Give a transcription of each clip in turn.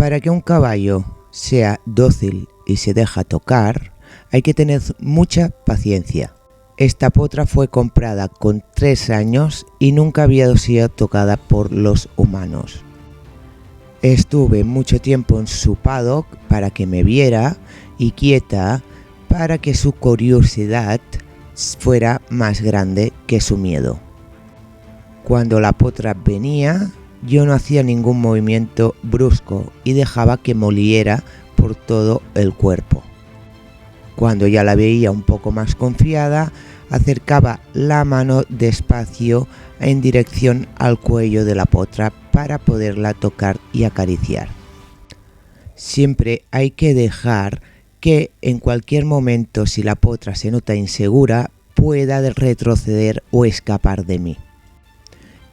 Para que un caballo sea dócil y se deja tocar, hay que tener mucha paciencia. Esta potra fue comprada con 3 años y nunca había sido tocada por los humanos. Estuve mucho tiempo en su paddock para que me viera y quieta para que su curiosidad fuera más grande que su miedo. Cuando la potra venía, yo no hacía ningún movimiento brusco y dejaba que moliera por todo el cuerpo. Cuando ya la veía un poco más confiada, acercaba la mano despacio en dirección al cuello de la potra para poderla tocar y acariciar. Siempre hay que dejar que en cualquier momento, si la potra se nota insegura, pueda retroceder o escapar de mí.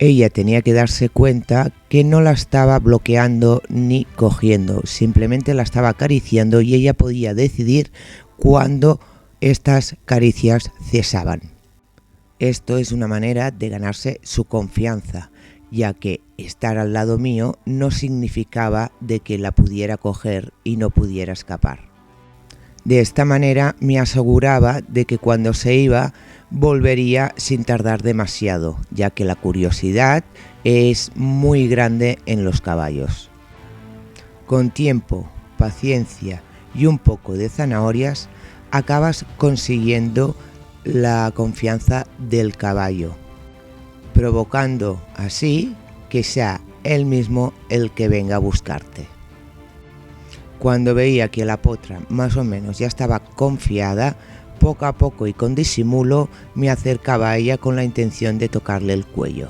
Ella tenía que darse cuenta que no la estaba bloqueando ni cogiendo, simplemente la estaba acariciando y ella podía decidir cuándo estas caricias cesaban. Esto es una manera de ganarse su confianza, ya que estar al lado mío no significaba de que la pudiera coger y no pudiera escapar. De esta manera me aseguraba de que cuando se iba volvería sin tardar demasiado, ya que la curiosidad es muy grande en los caballos. Con tiempo, paciencia y un poco de zanahorias, acabas consiguiendo la confianza del caballo, provocando así que sea él mismo el que venga a buscarte. Cuando veía que la potra más o menos ya estaba confiada, poco a poco y con disimulo me acercaba a ella con la intención de tocarle el cuello.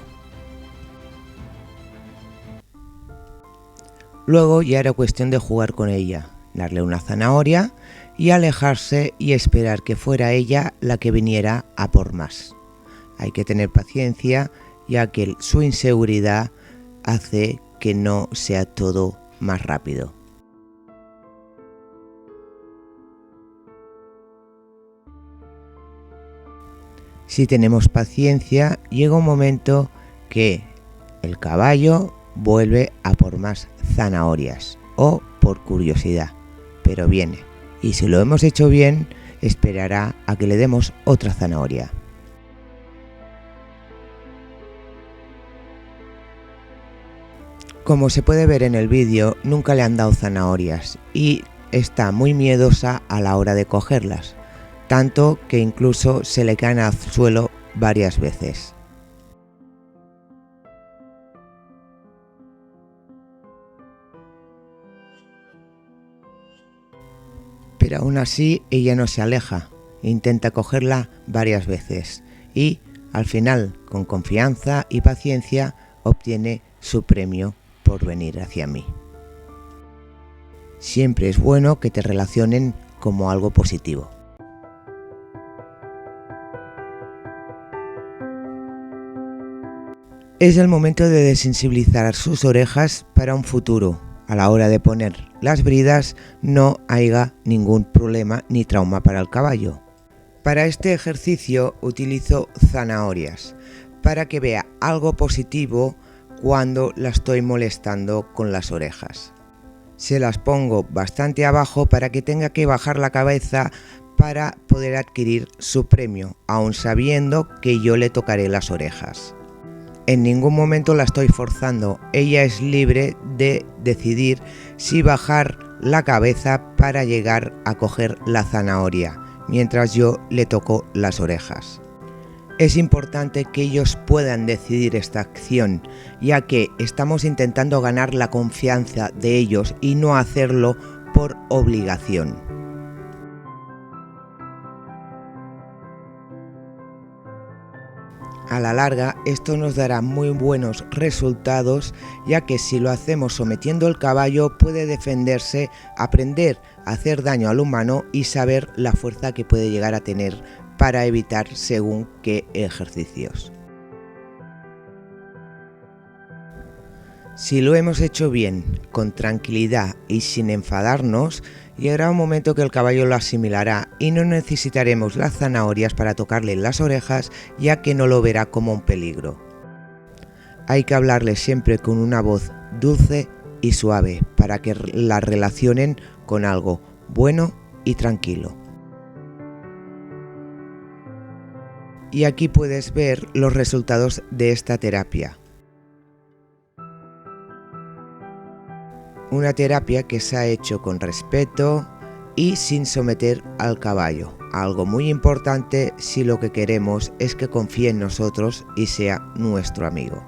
Luego ya era cuestión de jugar con ella, darle una zanahoria y alejarse y esperar que fuera ella la que viniera a por más. Hay que tener paciencia, ya que su inseguridad hace que no sea todo más rápido. Si tenemos paciencia, llega un momento que el caballo vuelve a por más zanahorias o por curiosidad, pero viene. Y si lo hemos hecho bien, esperará a que le demos otra zanahoria. Como se puede ver en el vídeo, nunca le han dado zanahorias y está muy miedosa a la hora de cogerlas, tanto que incluso se le caen al suelo varias veces. Pero aún así ella no se aleja, intenta cogerla varias veces y al final, con confianza y paciencia, obtiene su premio por venir hacia mí. Siempre es bueno que te relacionen como algo positivo. Es el momento de desensibilizar sus orejas para un futuro. A la hora de poner las bridas no haya ningún problema ni trauma para el caballo. Para este ejercicio utilizo zanahorias para que vea algo positivo cuando la estoy molestando con las orejas. Se las pongo bastante abajo para que tenga que bajar la cabeza para poder adquirir su premio, aun sabiendo que yo le tocaré las orejas. En ningún momento la estoy forzando, ella es libre de decidir si bajar la cabeza para llegar a coger la zanahoria, mientras yo le toco las orejas. Es importante que ellos puedan decidir esta acción, ya que estamos intentando ganar la confianza de ellos y no hacerlo por obligación. A la larga, esto nos dará muy buenos resultados, ya que si lo hacemos sometiendo el caballo puede defenderse, aprender a hacer daño al humano y saber la fuerza que puede llegar a tener para evitar según qué ejercicios. Si lo hemos hecho bien, con tranquilidad y sin enfadarnos, llegará un momento que el caballo lo asimilará y no necesitaremos las zanahorias para tocarle las orejas, ya que no lo verá como un peligro. Hay que hablarle siempre con una voz dulce y suave para que la relacionen con algo bueno y tranquilo. Y aquí puedes ver los resultados de esta terapia. Una terapia que se ha hecho con respeto y sin someter al caballo. Algo muy importante si lo que queremos es que confíe en nosotros y sea nuestro amigo.